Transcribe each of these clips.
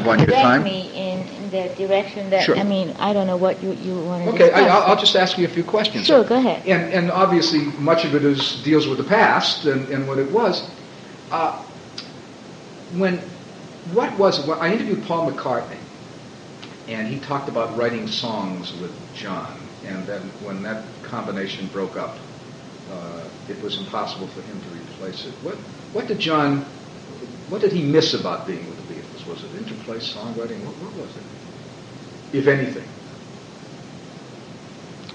on your time. me in the direction that, Sure. I mean, I don't know what you want to Okay, discuss. I'll just ask you a few questions. Sure, go ahead. And obviously, much of it deals with the past and what it was. I interviewed Paul McCartney, and he talked about writing songs with John, and then when that combination broke up, it was impossible for him to replace it. What did he miss about being with the Beatles? Was it interplay, songwriting? What was it, if anything?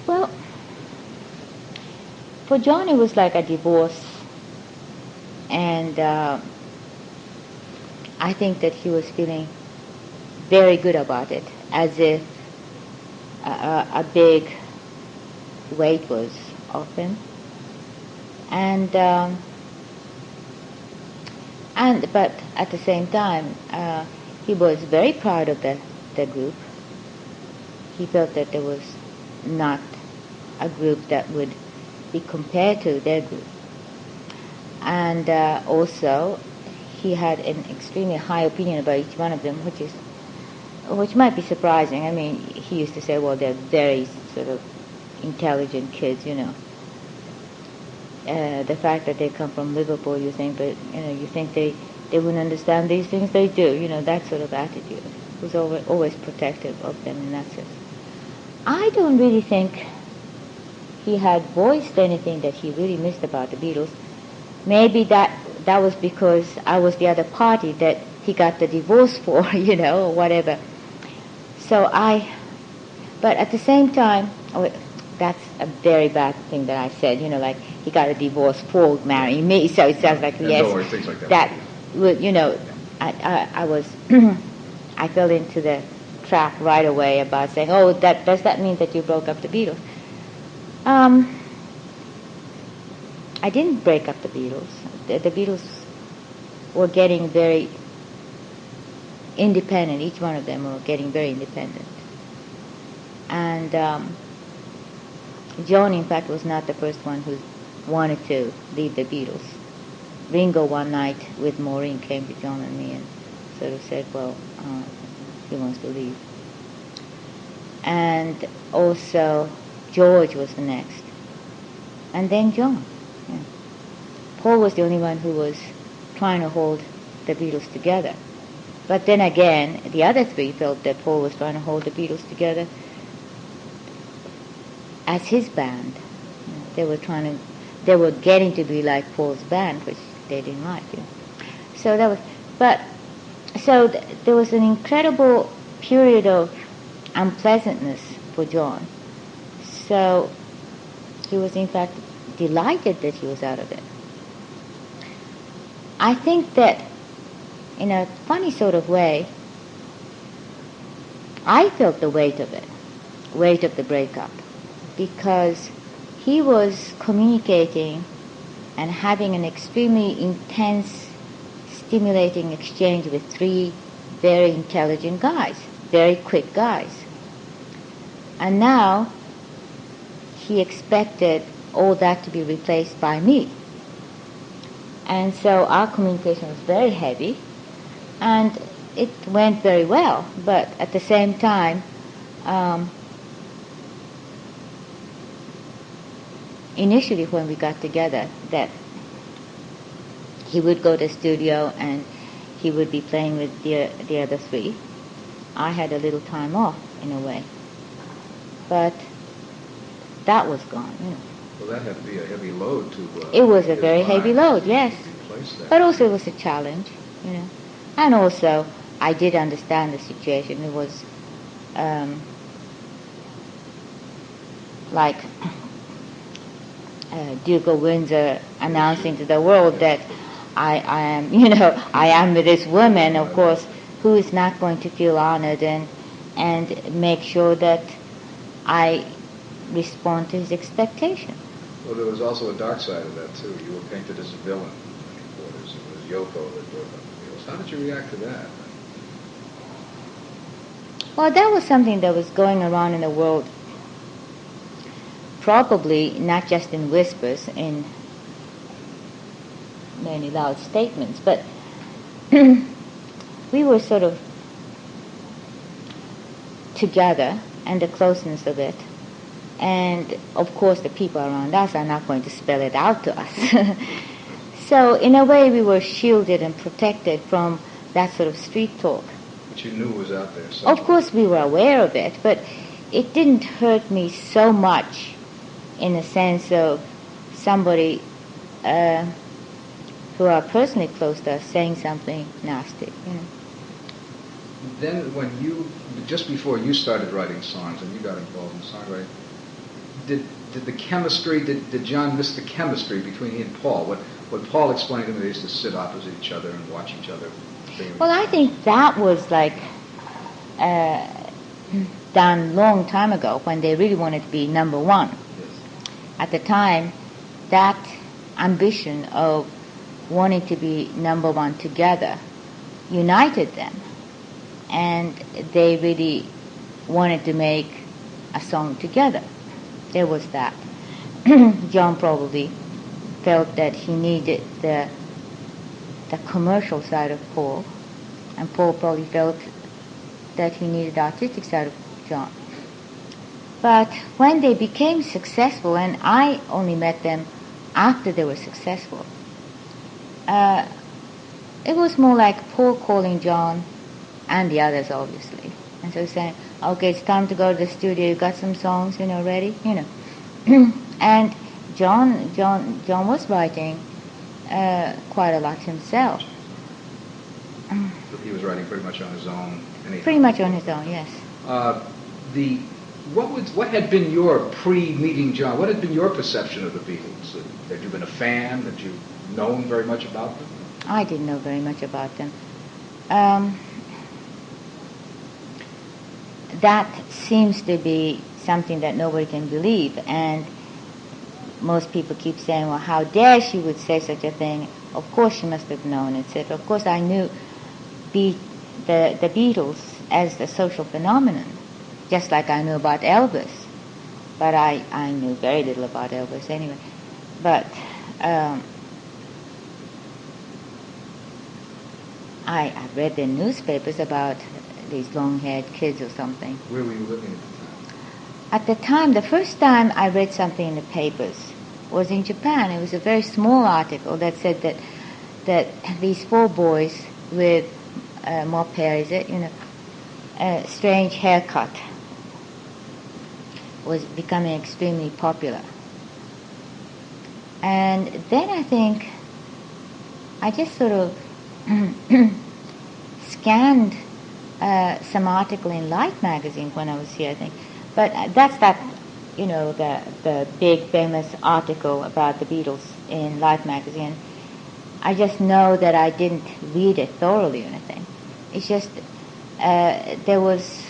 Well, for John it was like a divorce, and I think that he was feeling very good about it, as if a big weight was off him. But at the same time, he was very proud of the group. He felt that there was not a group that would be compared to their group. And also, he had an extremely high opinion about each one of them, which might be surprising. I mean, he used to say, well, they're very sort of intelligent kids, you know. The fact that they come from Liverpool, you think, but you think they wouldn't understand these things. They do, that sort of attitude. He was always protective of them in that sense. I don't really think he had voiced anything that he really missed about the Beatles. Maybe that was because I was the other party that he got the divorce for, or whatever. But at the same time, that's a very bad thing that I said, like he got a divorce for marrying me, so it sounds like, yes, don't worry, things like that would, I was, I fell into the trap right away about saying, oh, does that mean that you broke up the Beatles? I didn't break up the Beatles. The Beatles were getting very independent. Each one of them were getting very independent. And John, in fact, was not the first one who wanted to leave the Beatles. Ringo one night with Maureen came to John and me and sort of said, well, he wants to leave. And also George was the next. And then John. Yeah. Paul was the only one who was trying to hold the Beatles together. But then again, the other three felt that Paul was trying to hold the Beatles together as his band. They were getting to be like Paul's band, which they didn't like. So there was an incredible period of unpleasantness for John. So he was in fact delighted that he was out of it. I think that in a funny sort of way, I felt the weight of the breakup, because he was communicating and having an extremely intense, stimulating exchange with three very intelligent guys, very quick guys. And now he expected all that to be replaced by me. And so our communication was very heavy, and it went very well. But at the same time, initially when we got together, that he would go to the studio and he would be playing with the other three. I had a little time off, in a way. But that was gone, Well, that had to be a heavy load to... it was a very heavy load, yes. That. But also it was a challenge, And also, I did understand the situation. It was like Duke of Windsor announcing to the world that I am with this woman, of course, who is not going to feel honored and make sure that I respond to his expectation. Well, there was also a dark side of that, too. You were painted as a villain in many quarters. It was Yoko that broke up the Beatles. How did you react to that? Well, that was something that was going around in the world, probably not just in whispers, in many loud statements, but we were sort of together and the closeness of it. And, of course, the people around us are not going to spell it out to us. So, in a way, we were shielded and protected from that sort of street talk. But you knew it was out there somewhere. Of course, we were aware of it, but it didn't hurt me so much in the sense of somebody who are personally close to us saying something nasty. You know. Then when just before you started writing songs and you got involved in songwriting, did the chemistry, did John miss the chemistry between he and Paul? What Paul explained to me, they used to sit opposite each other and watch each other. Well, I think that was like done long time ago when they really wanted to be number one. Yes. At the time, that ambition of wanting to be number one together united them, and they really wanted to make a song together. There was that. John probably felt that he needed the commercial side of Paul, and Paul probably felt that he needed the artistic side of John. But when they became successful, and I only met them after they were successful, it was more like Paul calling John and the others, obviously, and so saying, okay, it's time to go to the studio, you got some songs, ready, and John was writing quite a lot himself. He was writing pretty much on his own. Pretty much on his own, yes. What had been your pre-meeting John? What had been your perception of the Beatles? Had you been a fan? Had you known very much about them? I didn't know very much about them. That seems to be something that nobody can believe, and most people keep saying, well, how dare she would say such a thing? Of course she must have known, etc. Of course I knew the Beatles as a social phenomenon, just like I knew about Elvis. But I knew very little about Elvis anyway. But I read the newspapers about these long-haired kids or something. Where were you living at the time? At the time, the first time I read something in the papers was in Japan. It was a very small article that said that these 4 boys with mop hair, a strange haircut, was becoming extremely popular. And then I think I just sort of scanned some article in Life magazine when I was here, I think. But that's the big famous article about the Beatles in Life magazine. I just know that I didn't read it thoroughly or anything. It's just there was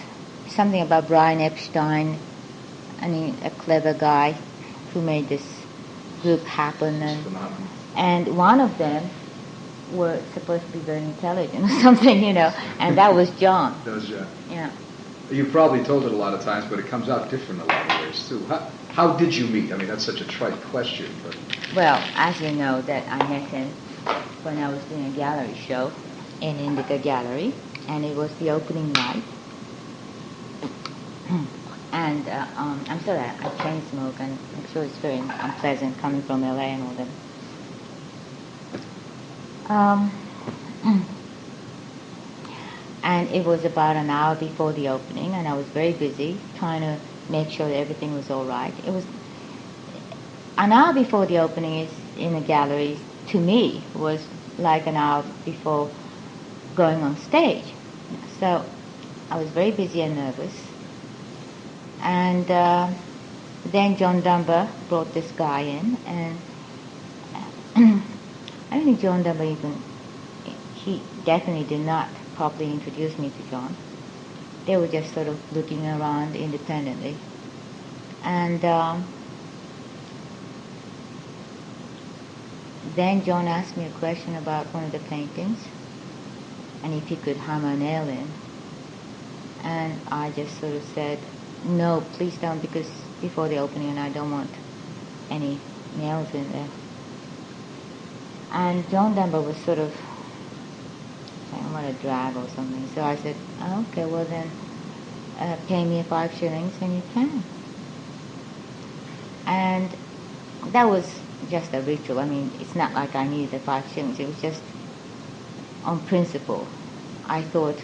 something about Brian Epstein, a clever guy who made this group happen, and one of them were supposed to be very intelligent or something, and that was John. That was John. Yeah. You've probably told it a lot of times, but it comes out different a lot of ways, too. How did you meet? I mean, that's such a trite question, but... Well, as you know, that I met him when I was doing a gallery show in Indica Gallery, and it was the opening night. And I'm sorry, I chain smoke, and I'm sure it's very unpleasant coming from LA and all that. And it was about an hour before the opening, and I was very busy trying to make sure that everything was all right. It was an hour before the opening in the gallery, to me, was like an hour before going on stage. So I was very busy and nervous. And then John Dunbar brought this guy in, and I don't think John Dunbar he definitely did not properly introduce me to John. They were just sort of looking around independently. And then John asked me a question about one of the paintings, and if he could hammer a nail in. And I just sort of said, no, please don't, because before the opening, and I don't want any nails in there. And John Dunbar was sort of saying, what a drag or something. So I said, oh, okay, well then, pay me 5 shillings and you can. And that was just a ritual. I mean, it's not like I needed the 5 shillings. It was just on principle. I thought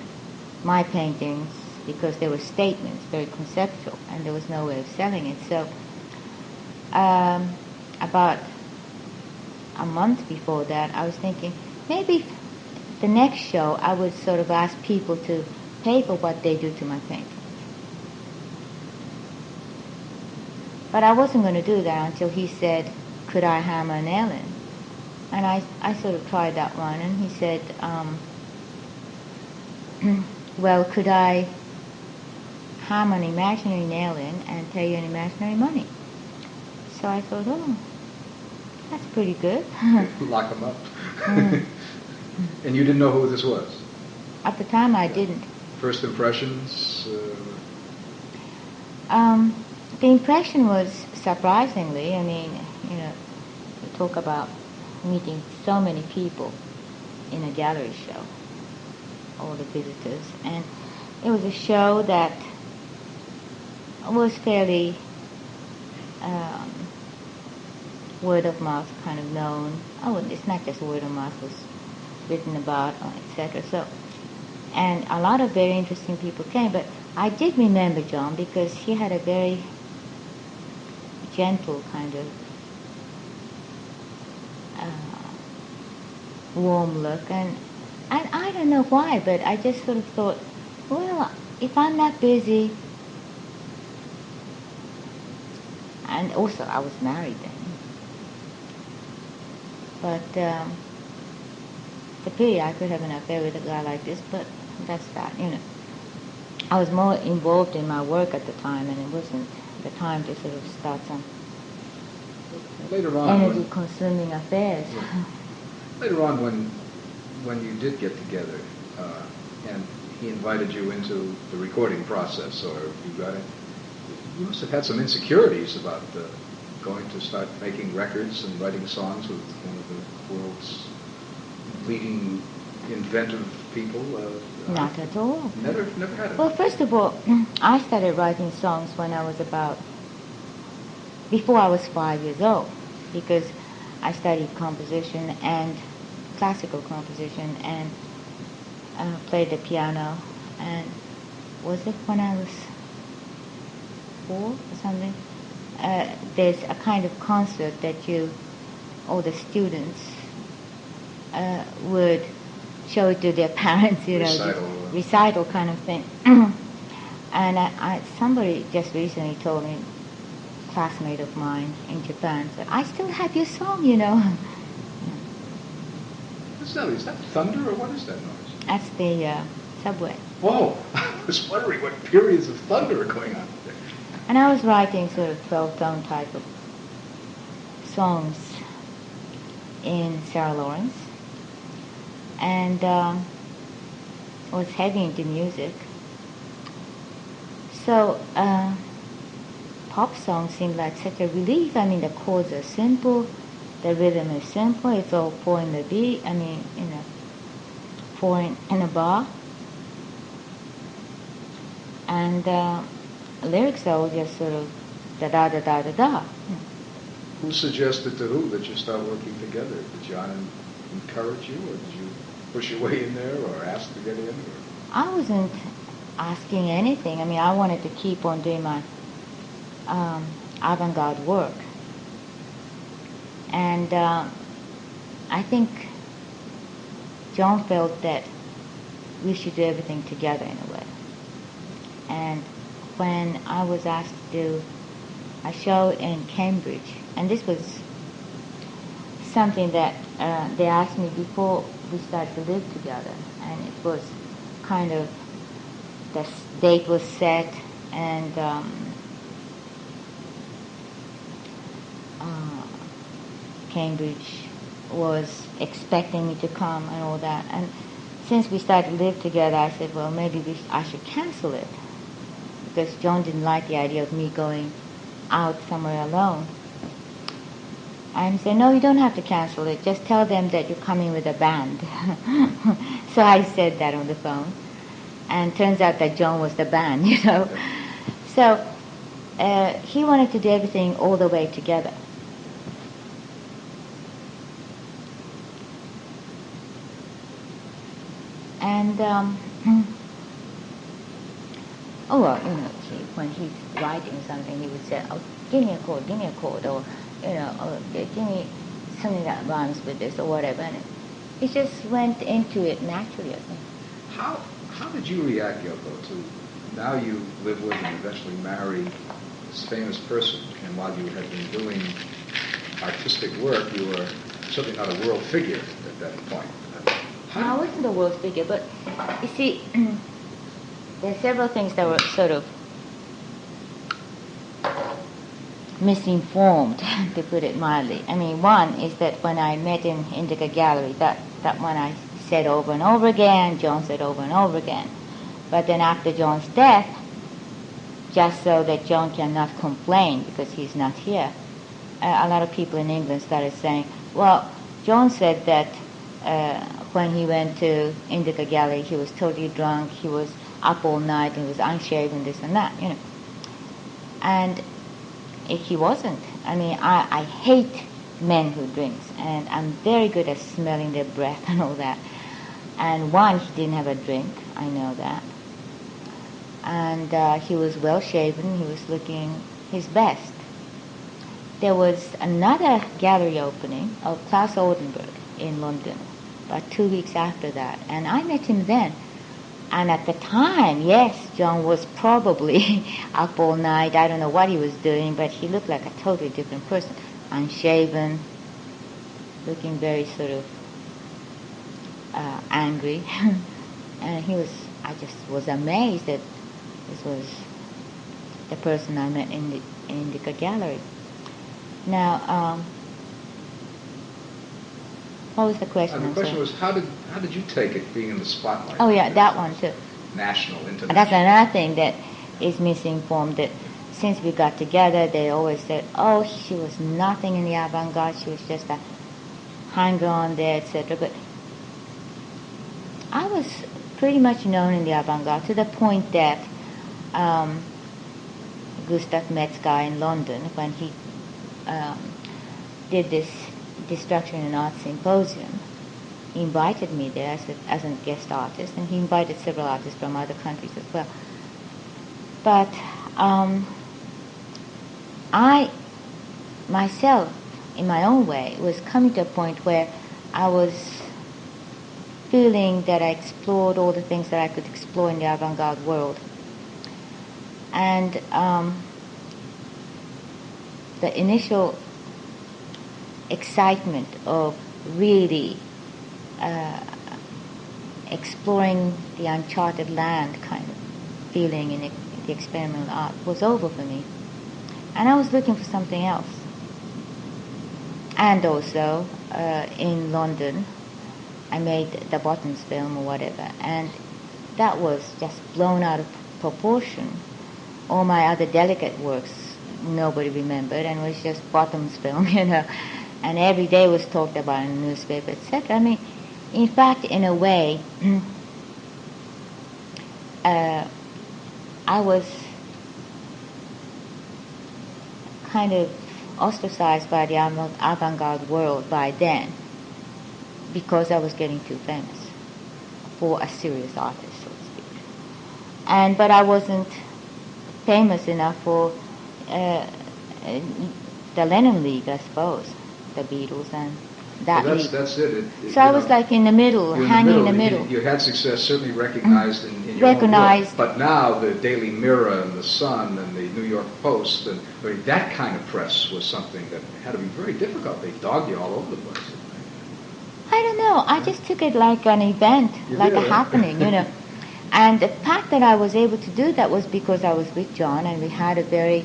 my paintings, because they were statements, very conceptual, and there was no way of selling it. So about a month before that, I was thinking, maybe the next show I would sort of ask people to pay for what they do to my paintings. But I wasn't going to do that until he said, could I hammer a nail in? And I sort of tried that one, and he said, well, could I hammer an imaginary nail in and pay you an imaginary money? So I thought, oh, that's pretty good. Lock them up. And you didn't know who this was? At the time, I didn't. First impressions? The impression was surprisingly, I mean, you talk about meeting so many people in a gallery show, all the visitors, and it was a show that was fairly word of mouth kind of known. Oh, it's not just word of mouth, it was written about, etc. So, and a lot of very interesting people came, but I did remember John because he had a very gentle kind of warm look, and I don't know why, but I just sort of thought, well, if I'm not busy, and also I was married then, but the pity I could have an affair with a guy like this, but that's that, I was more involved in my work at the time, and it wasn't the time to sort of start some later on, energy-consuming affairs. Yeah. Later on, when you did get together, and he invited you into the recording process, or you got it, you must have had some insecurities about going to start making records and writing songs with one of the world's leading inventive people. Not at all. Never had it. Well, first of all, I started writing songs when I was before I was 5 years old, because I studied composition and classical composition and played the piano, and was it when I was 4 or something? There's a kind of concert that all the students would show it to their parents, recital kind of thing. And somebody just recently told me, a classmate of mine in Japan, said, I still have your song, Is that thunder, or what is that noise? That's the subway. Whoa! I was wondering what periods of thunder are going on there. And I was writing sort of 12-tone type of songs in Sarah Lawrence, and was heavy into music. So pop songs seemed like such a relief. I mean, the chords are simple, the rhythm is simple, it's all 4 in the beat, 4 in a bar. And lyrics are all just sort of da-da-da-da-da-da. Who suggested to who that you start working together? Did John encourage you, or did you push your way in there, or ask to get in? Or? I wasn't asking anything. I mean, I wanted to keep on doing my avant-garde work. And I think John felt that we should do everything together in a way. And when I was asked to do a show in Cambridge, and this was something that they asked me before we started to live together, and it was kind of, the date was set, and Cambridge was expecting me to come and all that. And since we started to live together, I said, well, maybe I should cancel it, because John didn't like the idea of me going out somewhere alone. And he said, no, you don't have to cancel it. Just tell them that you're coming with a band. So I said that on the phone. And turns out that John was the band, you know. So he wanted to do everything all the way together. And, oh, well, you know, when he's writing something, he would say, oh, give me a chord, or, you know, oh, give me something that rhymes with this, or whatever. And he just went into it naturally, I think. How did you react, Yoko, to now you live with and eventually marry this famous person, and while you had been doing artistic work, you were certainly not a world figure at that point. No, I wasn't a world figure, but you see, there are several things that were sort of misinformed, to put it mildly. I mean, one is that when I met in Indica Gallery, that one I said over and over again, John said over and over again. But then after John's death, just so that John cannot complain because he's not here, a lot of people in England started saying, well, John said that when he went to Indica Gallery, he was totally drunk, he was up all night, and he was unshaven, this and that, you know. And he wasn't. I mean, I hate men who drinks, and I'm very good at smelling their breath and all that. And one, he didn't have a drink, I know that. And he was well shaven, he was looking his best. There was another gallery opening of Klaus Oldenburg in London, about 2 weeks after that, and I met him then. And at the time, yes, John was probably up all night. I don't know what he was doing, but he looked like a totally different person. Unshaven, looking very sort of angry. And I just was amazed that this was the person I met in the Indica Gallery. Now, what was the question? The question was, how did you take it being in the spotlight? Oh yeah, that one too. National, international. That's another thing that is misinformed. That since we got together, they always said, "Oh, she was nothing in the avant-garde. She was just a hanger-on there, etc." But I was pretty much known in the avant-garde to the point that Gustav Metzger in London, when he did this Destruction in Art Symposium, he invited me there as a guest artist, and he invited several artists from other countries as well. But I, myself, in my own way, was coming to a point where I was feeling that I explored all the things that I could explore in the avant-garde world. And the initial excitement of really exploring the uncharted land kind of feeling in the experimental art was over for me. And I was looking for something else. And also, in London, I made the Bottoms film or whatever, and that was just blown out of proportion. All my other delicate works, nobody remembered, and it was just Bottoms film, you know. And every day was talked about in the newspaper, etc. I mean, in fact, in a way, I was kind of ostracized by the avant-garde world by then because I was getting too famous for a serious artist, so to speak. But I wasn't famous enough for the Lennon League, I suppose, the Beatles and that league. That's it. So I was like in the middle, hanging in the middle. You had success, certainly recognized in your own work. But now the Daily Mirror and the Sun and the New York Post, and that kind of press was something that had to be very difficult. They dogged you all over the place. I don't know. I just took it like an event, like a happening, you know. And the fact that I was able to do that was because I was with John, and we had a very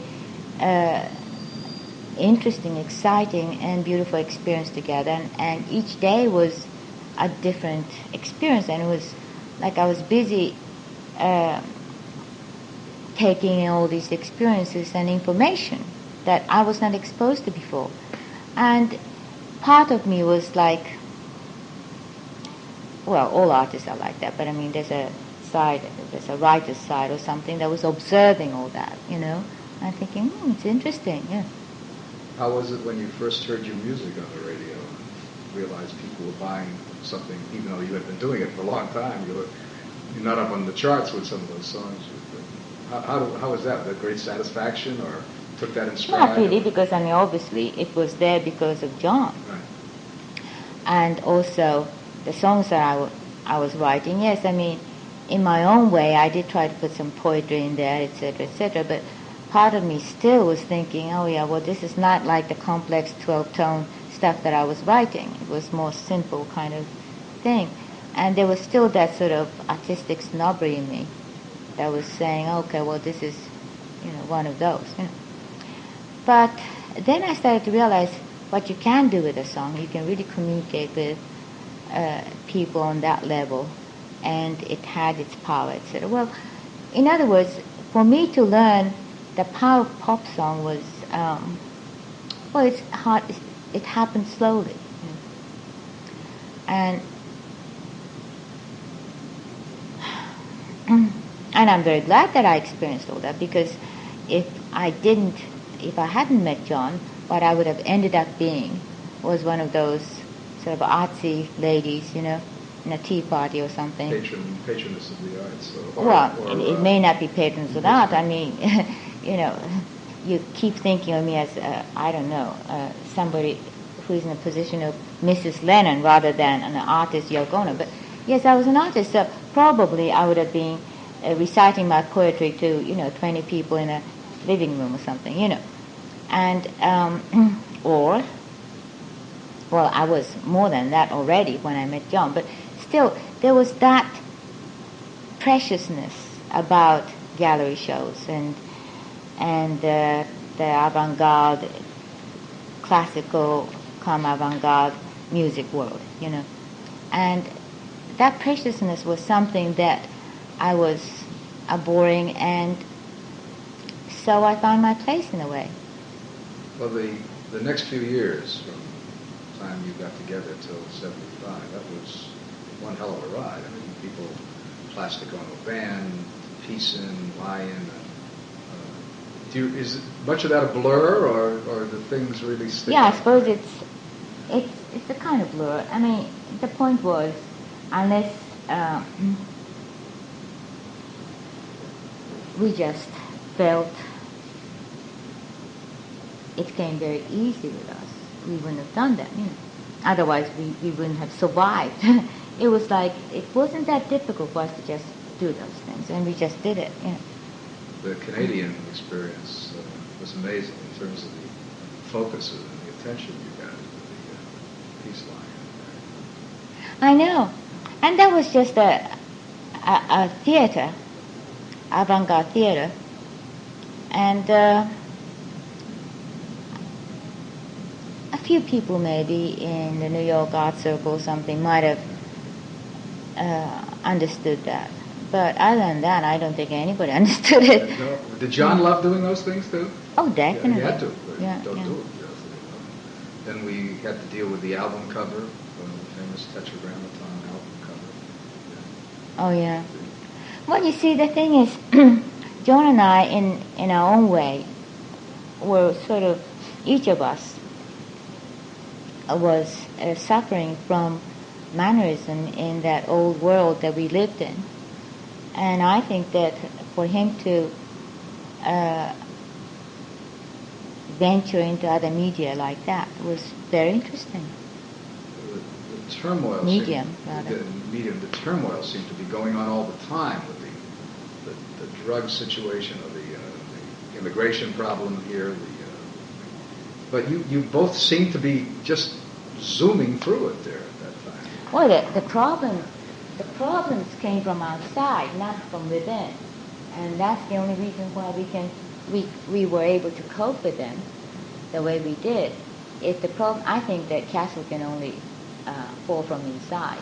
interesting, exciting, and beautiful experience together. And each day was a different experience, and it was like I was busy taking in all these experiences and information that I was not exposed to before. And part of me was like, well, all artists are like that, but I mean, there's a side, there's a writer's side or something that was observing all that, I'm thinking, it's interesting, yeah. How was it when you first heard your music on the radio and realized people were buying something, even though you had been doing it for a long time? You're not up on the charts with some of those songs. How was that? Was that great satisfaction, or took that in stride? Not really, because obviously it was there because of John. Right. And also the songs that I was writing, yes, in my own way, I did try to put some poetry in there, etc., but part of me still was thinking, oh yeah, well, this is not like the complex 12-tone stuff that I was writing. It was more simple kind of thing. And there was still that sort of artistic snobbery in me that was saying, okay, well, this is, one of those. But then I started to realize what you can do with a song. You can really communicate with people on that level, and it had its power, etc. Well, in other words, for me to learn the power of pop song was, it's hard. It happened slowly, and I'm very glad that I experienced all that, because if I hadn't met John, what I would have ended up being was one of those sort of artsy ladies, in a tea party or something. Patroness of the arts. It may not be patrons of art. You keep thinking of me as, somebody who's in a position of Mrs. Lennon rather than an artist, Yoko Ono. But yes, I was an artist, so probably I would have been reciting my poetry to, 20 people in a living room or something, And, I was more than that already when I met John, but still, there was that preciousness about gallery shows and the avant-garde, classical, avant-garde music world, And that preciousness was something that I was abhorring, and so I found my place in a way. Well, the next few years, from the time you got together till 75, that was one hell of a ride. People, Plastic Ono Band, Peace In, Lion. Is much of that a blur, or do things really stick? Yeah, I suppose it's a kind of blur. The point was, unless we just felt it came very easy with us, we wouldn't have done that, Otherwise, we wouldn't have survived. It was like, it wasn't that difficult for us to just do those things, and we just did it, The Canadian experience was amazing in terms of the focus and the attention you got to the Peace Lion. I know. And that was just a theater, avant-garde theater, and a few people maybe in the New York art circle or something might have understood that. But other than that, I don't think anybody understood it. No. Did John love doing those things too? Oh, definitely. Yeah, he had to. Yeah. Do it. Then we had to deal with the album cover, the famous Tetragrammaton album cover. Oh, yeah. Well, you see, the thing is, John and I, in our own way, were sort of, each of us was suffering from mannerism in that old world that we lived in. And I think that for him to venture into other media like that was very interesting. The turmoil the turmoil seemed to be going on all the time with the drug situation, or the immigration problem here. But you both seem to be just zooming through it there at that time. Well, the problems came from outside, not from within, and that's the only reason why we were able to cope with them the way we did. I think that castle can only fall from inside,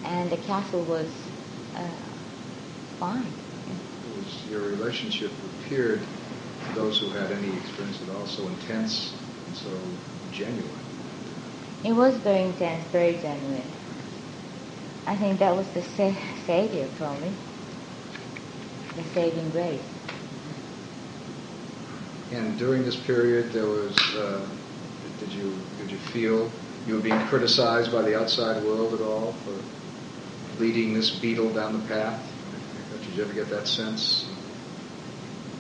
and the castle was fine. It was your relationship appeared to those who had any experience at all so intense and so genuine. It was very intense, very genuine. I think that was the savior, probably. the saving grace. And during this period, there was, did you feel you were being criticized by the outside world at all for leading this Beatle down the path? Did you ever get that sense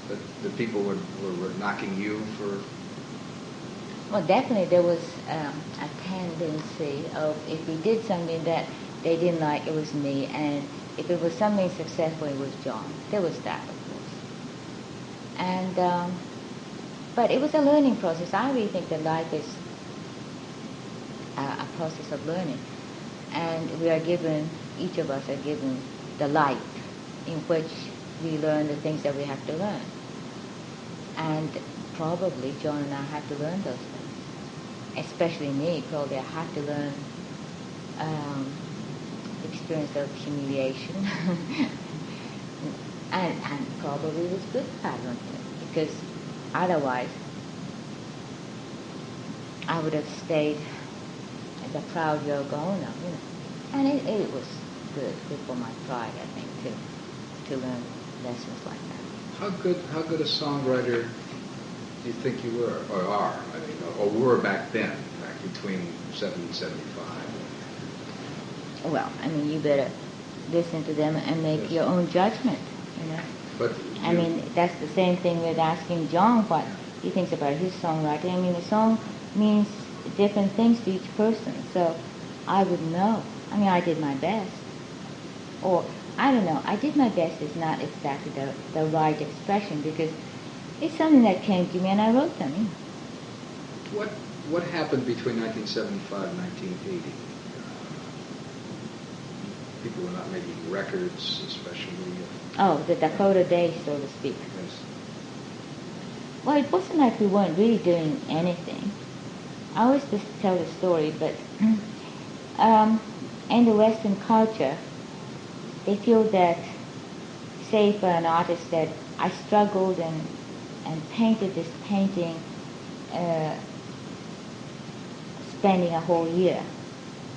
that the people were knocking you for? Well, definitely there was a tendency of if we did something that they didn't like, it was me, and if it was something successful, it was John. There was that, of course. And but it was a learning process. I really think that life is a process of learning, and we are given, each of us are given the light in which we learn the things that we have to learn. And probably John and I had to learn those things. Especially me, probably I had to learn experience of humiliation. and probably it was good, I don't think, because otherwise I would have stayed the proud Yoko Ono, And it was good for my pride, I think, to learn lessons like that. How good a songwriter do you think you were, or are? I mean, or were back then, between 70 and 75? Well, I mean, you better listen to them and make your own judgment, But I mean, that's the same thing with asking John what he thinks about his songwriting. I mean, a song means different things to each person, so I would know. I mean, I did my best. Or, I don't know, I did my best is not exactly the right expression, because it's something that came to me and I wrote them. What happened between 1975 and 1980? People were not making records, especially. Oh, the Dakota Days, so to speak. Yes. Well, it wasn't like we weren't really doing anything. I always just tell the story, but in the Western culture, they feel that, say for an artist that I struggled and painted this painting, spending a whole year,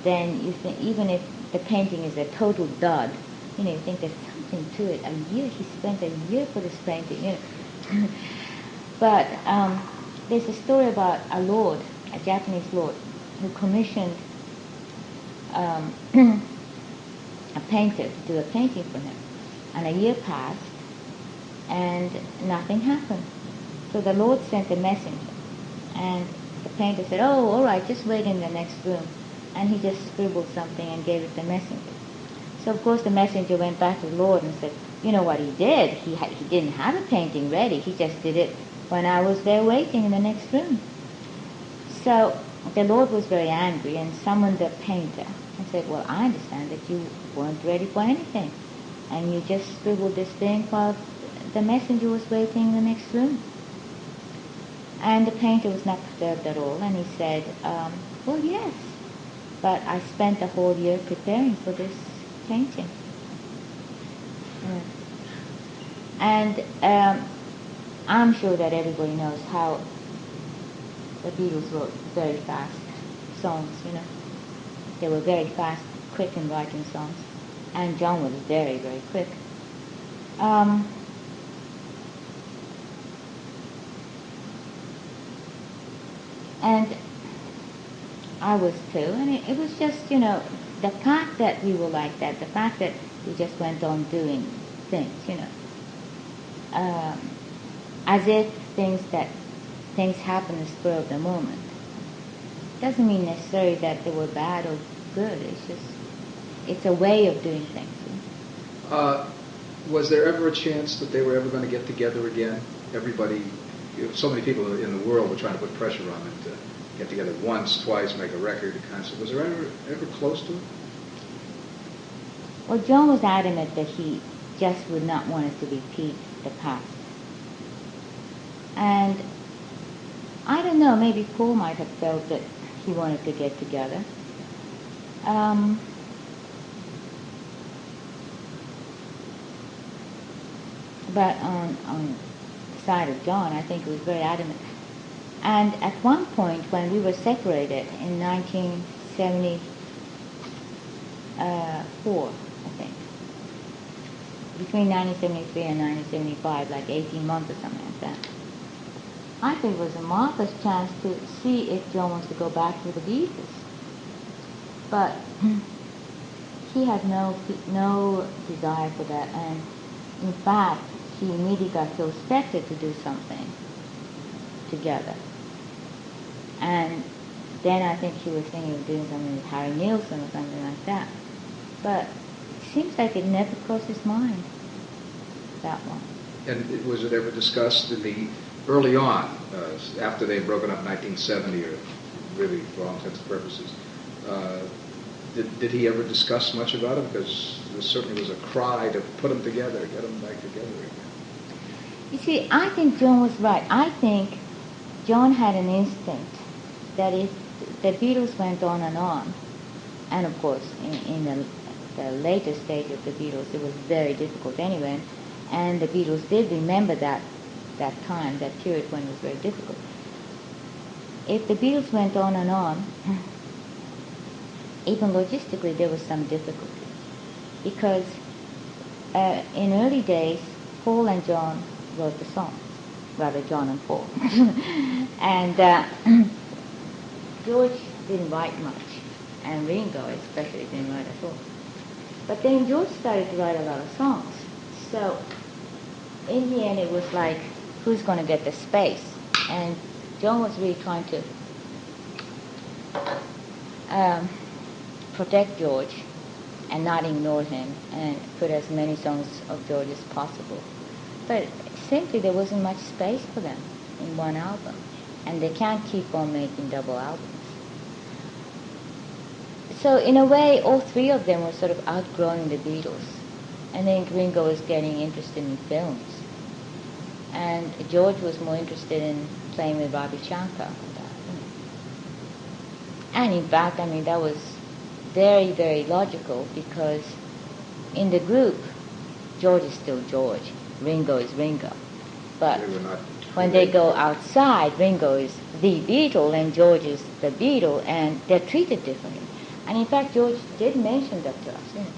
then you think, even if the painting is a total dud, you think there's something to it. A year, he spent a year for this painting, But there's a story about a lord, a Japanese lord, who commissioned a painter to do a painting for him. And a year passed, and nothing happened. So the Lord sent a messenger, and the painter said, "Oh, all right, just wait in the next room." And he just scribbled something and gave it to the messenger. So of course the messenger went back to the Lord and said, "You know what he did? He didn't have a painting ready. He just did it when I was there waiting in the next room." So the Lord was very angry and summoned the painter and said, "Well, I understand that you weren't ready for anything, and you just scribbled this thing while the messenger was waiting in the next room." And the painter was not perturbed at all, and he said, "Well, yes, but I spent the whole year preparing for this painting." And I'm sure that everybody knows how the Beatles wrote very fast songs, They were very fast, quick in writing songs. And John was very, very quick. And I was too. And it was just, the fact that we were like that, the fact that we just went on doing things, as if things happen in the spur of the moment. Doesn't mean necessarily that they were bad or good. It's a way of doing things. Was there ever a chance that they were ever going to get together again? Everybody, so many people in the world were trying to put pressure on them to get together once, twice, make a record, a concert. Was there ever close to it? Well, John was adamant that he just would not want us to repeat the past. And I don't know, maybe Paul might have felt that he wanted to get together. But on the side of John, I think he was very adamant. And at one point, when we were separated in 1974, I think, between 1973 and 1975, like 18 months or something like that. I think it was a marvelous chance to see if John wants to go back to the Beatles. But he had no desire for that, and in fact, he immediately got so expected to do something together. And then I think he was thinking of doing something with Harry Nilsson or something like that. But it seems like it never crossed his mind, that one. And was it ever discussed in the early on, after they had broken up in 1970, or really for all intents and purposes, did he ever discuss much about it? Because there certainly was a cry to put them together, get them back together again. You see, I think John was right. I think John had an instinct that if the Beatles went on, and of course in the later stage of the Beatles it was very difficult anyway, and the Beatles did remember that time, that period when it was very difficult. If the Beatles went on, even logistically there was some difficulty, because in early days Paul and John wrote the songs, rather John and Paul, and George didn't write much, and Ringo especially didn't write at all. But then George started to write a lot of songs, so in the end it was like, who's going to get the space? And John was really trying to protect George and not ignore him and put as many songs of George as possible. But simply there wasn't much space for them in one album, and they can't keep on making double albums. So in a way, all three of them were sort of outgrowing the Beatles. And then Ringo was getting interested in films. And George was more interested in playing with Ravi Shankar. And in fact, I mean, that was very, very logical, because in the group, George is still George, Ringo is Ringo. But when they go outside, Ringo is the Beatle and George is the Beatle, and they're treated differently. And in fact, George did mention that to us. You know,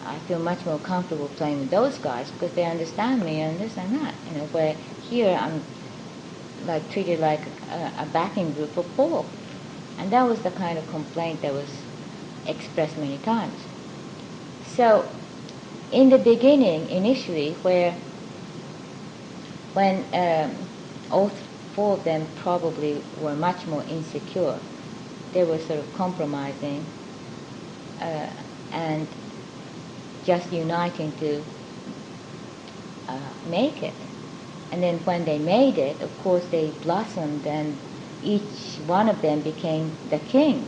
I feel much more comfortable playing with those guys because they understand me and this and that. You know, where here I'm like treated like a backing group for Paul. And that was the kind of complaint that was expressed many times. So, in the beginning, initially, when all four of them probably were much more insecure, they were sort of compromising and just uniting to make it. And then when they made it, of course they blossomed, and each one of them became the king.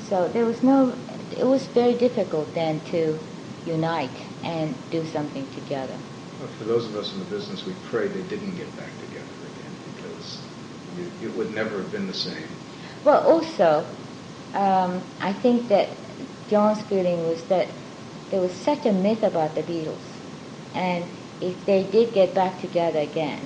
So it was very difficult then to unite and do something together. Well, for those of us in the business, we pray they didn't get back together again, because it would never have been the same. Well, also, I think that John's feeling was that there was such a myth about the Beatles, and if they did get back together again,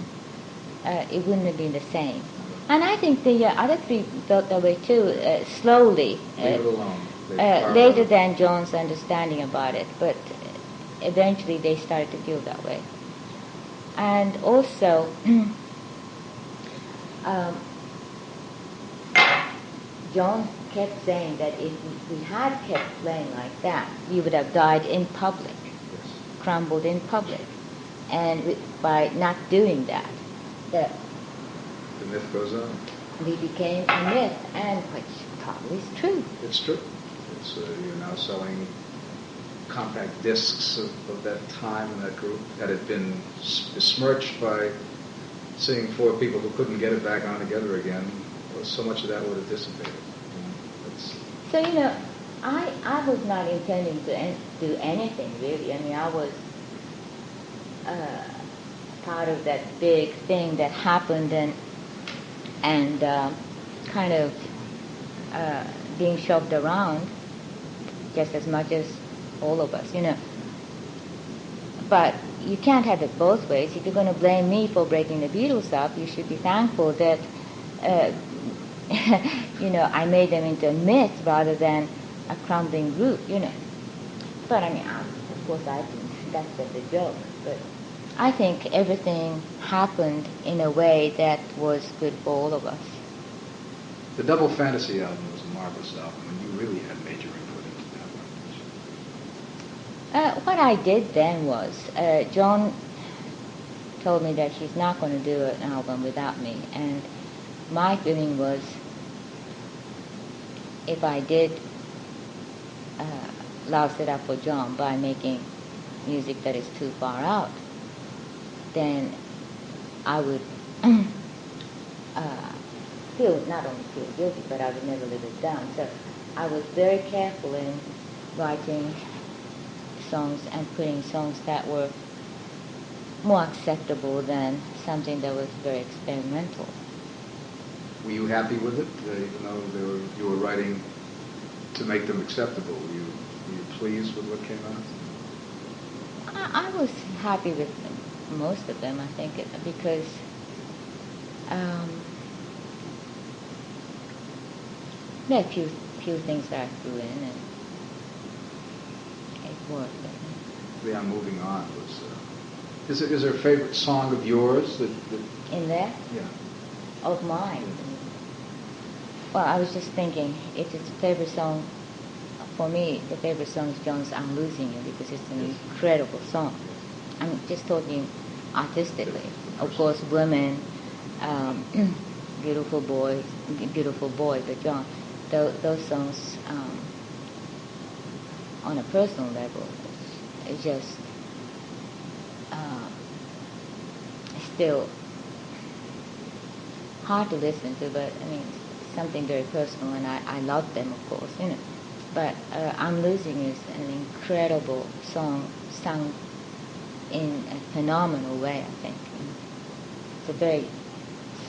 it wouldn't have been the same. And I think the other three felt that way too, slowly. Leave it alone. Later than John's understanding about it, but eventually they started to feel that way. And also, John kept saying that if we had kept playing like that, we would have died in public, crumbled in public. And by not doing that, the myth goes on. We became a myth, and which probably is true. It's true. It's you're now selling compact discs of that time and that group that had been besmirched by seeing four people who couldn't get it back on together again. Well, so much of that would have dissipated. So, you know, I was not intending to do anything, really. I mean, I was part of that big thing that happened and kind of being shoved around just as much as all of us, you know. But you can't have it both ways. If you're going to blame me for breaking the Beatles up, you should be thankful that, you know, I made them into a myth rather than a crumbling group, you know. But I mean, of course, I that's just a joke. But I think everything happened in a way that was good for all of us. The Double Fantasy album was a marvelous album, and you really had major input into that one. What I did then was, John told me that she's not going to do an album without me, and my feeling was, if I did louse it up for John by making music that is too far out, then I would not only feel guilty, but I would never live it down. So I was very careful in writing songs and putting songs that were more acceptable than something that was very experimental. Were you happy with it, even though you were writing to make them acceptable? Were you pleased with what came out? I was happy with most of them, I think, because there are few things that I threw in, and it worked. Yeah, Moving On was. Is there a favorite song of yours that in there? Yeah. Of mine. Yeah. Well, I was just thinking, if it's a favorite song, for me, the favorite song is John's "I'm Losing You," because it's an incredible song. I'm just talking artistically. Of course, women, beautiful boy, but John, those songs, on a personal level, it's just still hard to listen to, but I mean, it's something very personal, and I love them, of course, you know. But "I'm Losing You" is an incredible song, sung in a phenomenal way, I think. It's a very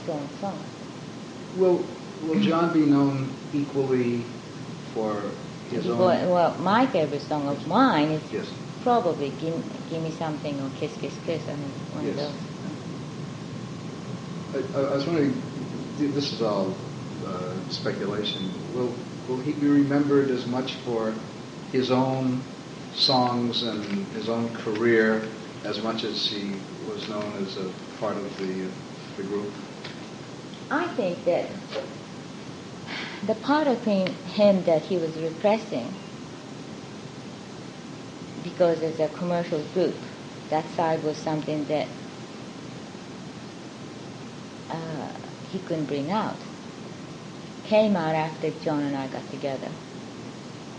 strong song. Will John be known equally for his own? Well, my favorite song of mine is Yes. probably Give Me Something or Kiss, Kiss, Kiss. I mean, one of Yes. those. I was wondering, this is all speculation. Will he be remembered as much for his own songs and his own career as much as he was known as a part of the group? I think that the part of him that he was repressing, because as a commercial group, that side was something that he couldn't bring out, came out after John and I got together.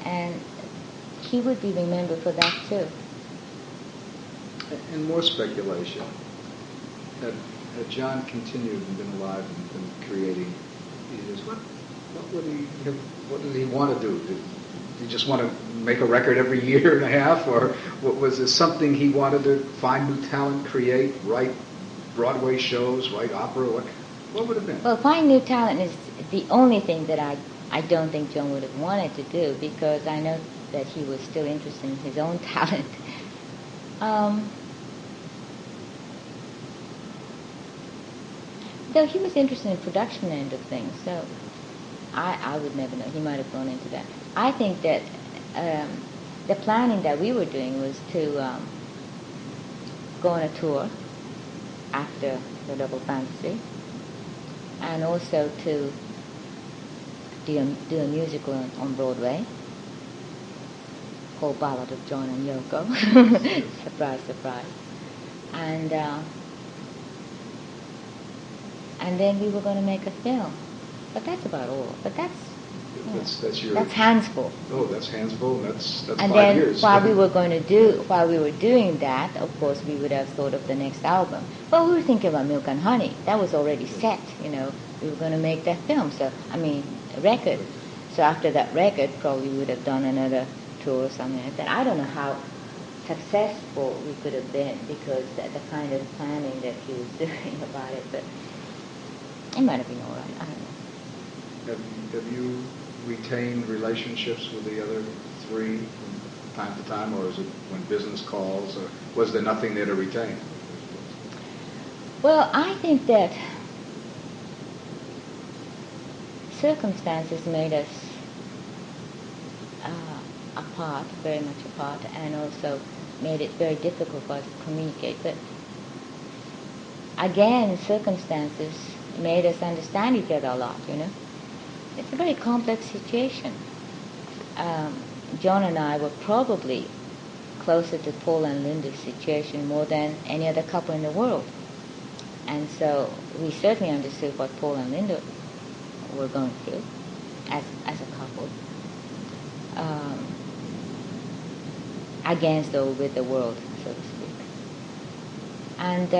And he would be remembered for that too. And more speculation. Had John continued and been alive and been creating ideas, what did he want to do? Did he just want to make a record every year and a half, or was there something he wanted to find new talent, create, write Broadway shows, write opera? What would have been? Well, find new talent is the only thing that I don't think John would have wanted to do, because I know that he was still interested in his own talent. Though he was interested in production end of things, so I would never know. He might have gone into that. I think that the planning that we were doing was to go on a tour after the Double Fantasy, and also to do a musical on Broadway called Ballad of John and Yoko. Surprise, surprise. And then we were going to make a film. But that's about all. But that's hands full. Oh, that's hands full. That's and 5 then years. while we were doing that, of course, we would have thought of the next album. Well, we were thinking about Milk and Honey. That was already set. You know, we were going to make that film. So a record. So after that record, probably we would have done another tour or something like that. I don't know how successful we could have been, because the kind of planning that he was doing about it, but it might have been all right. I don't know. Have you retained relationships with the other three from time to time, or is it when business calls, or was there nothing there to retain? Well, I think that circumstances made us apart, very much apart, and also made it very difficult for us to communicate. But again, circumstances made us understand each other a lot, you know. It's a very complex situation. John and I were probably closer to Paul and Linda's situation more than any other couple in the world. And so we certainly understood what Paul and Linda were going through as a couple. Against or with the world, so to speak. And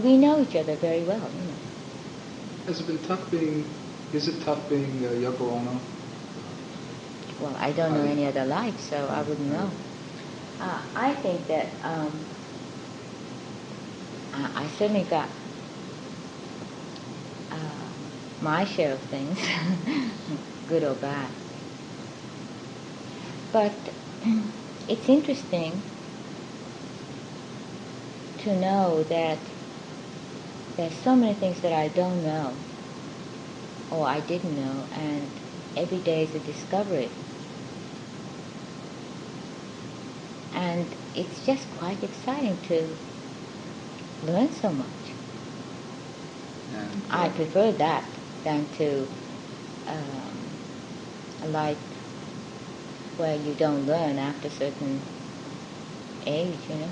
we know each other very well, you know. Is it tough being Yoko Ono? Well, I don't know any other life, so I wouldn't know. I think that I certainly got my share of things, good or bad. But it's interesting to know that there's so many things that I don't know or I didn't know, and every day is a discovery. And it's just quite exciting to learn so much. And I prefer that than to a life where you don't learn after a certain age, you know.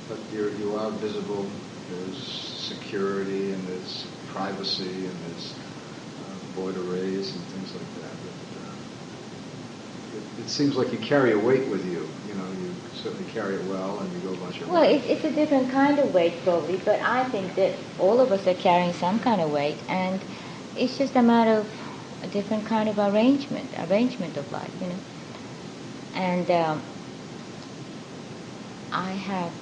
But you are visible. There's security and there's privacy and there's void arrays and things like that. But, it seems like you carry a weight with you. You know, you certainly carry it well and you go about your Well, life. it's a different kind of weight probably, but I think that all of us are carrying some kind of weight, and it's just a matter of a different kind of arrangement of life, you know. And I have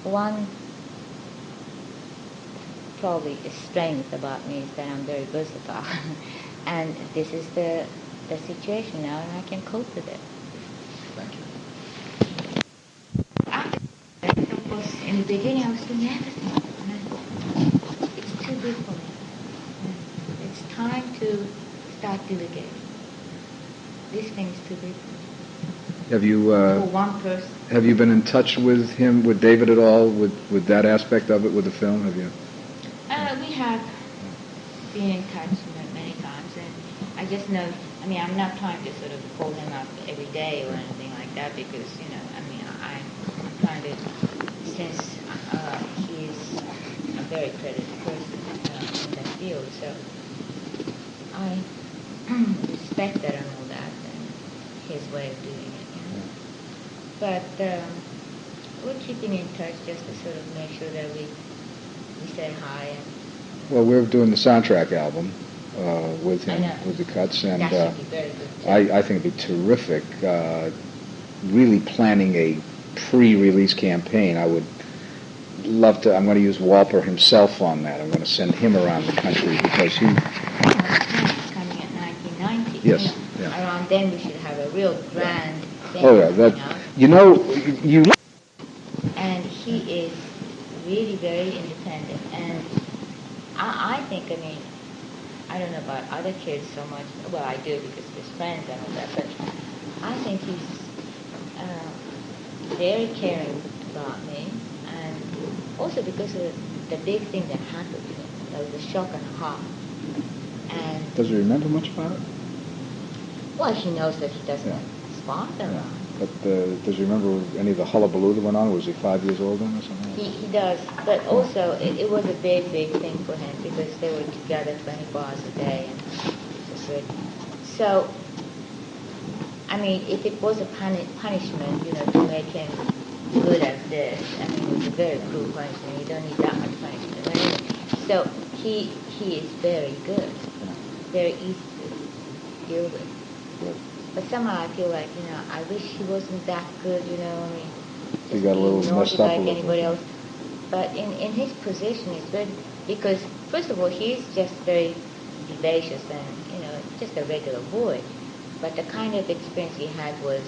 one probably strength about me is that I'm very versatile. And this is the situation now, and I can cope with it. Thank you. Of course, in the beginning I was doing everything. It's too big for me. It's time to start delegating. This thing is too big for me. Have you for one person. Have you been in touch with him, with David at all, with that aspect of it, with the film? Have you? We have been in touch many times, and I just know. I mean, I'm not trying to sort of call him up every day or anything like that because, you know, I mean, I'm trying to, since he is a very credited person in that field, so I respect that and all that, and his way of doing it, you know. But we're keeping in touch just to sort of make sure that we say hi. And well, we're doing the soundtrack album with him, with the cuts, and that should be very good too. I think it'd be terrific. Really planning a pre-release campaign. I would love to. I'm going to use Walper himself on that. I'm going to send him around the country because he. He's coming at 1990. Yes. You know, Yeah. around then we should have a real grand thing. Oh yeah, that. You know, you. And he is really very independent, and I think, I mean, I don't know about other kids so much. Well, I do because there's friends and all that, but I think he's very caring about me, and also because of the big thing that happened to him. There was a shock and a half. And Does he remember much about it? well, he knows that he doesn't respond around. But does he remember any of the hullabaloo that went on? Was he 5 years old then or something? He does, but also it was a big thing for him because they were together 24 hours a day, and it was good. So, I mean, if it was a punishment, you know, to make him good at this, I mean, it was a very cruel punishment. You don't need that much punishment. But anyway, so he is very good, very easy to deal with. But somehow I feel like, you know, I wish he wasn't that good, you know, I mean, just he got a little messed up like a little anybody bit. else. But in his position, it's good because, first of all, he's just very vivacious and, you know, just a regular boy. But the kind of experience he had was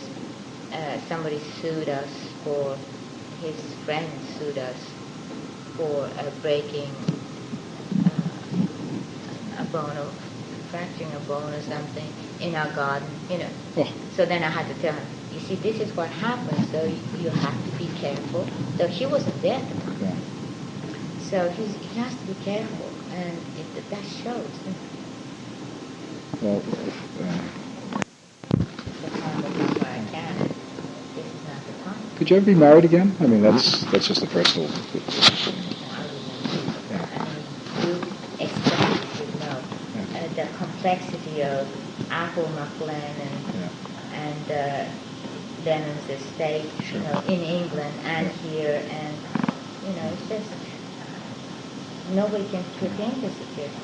somebody sued us for, his friend sued us for breaking a bone or fracturing a bone or something. in our garden, Oh. So then I had to tell him, you see, this is what happens, so you have to be careful. So he wasn't there at the time. Yeah. So he has to be careful, and that shows. Well, The time will come where I can. This is not the time. could you ever be married again? I mean, that's just a personal. I mean, you expect to know the complexity of Apple McLean and Lennon's estate, in England and here, and it's just nobody can prevent the situation.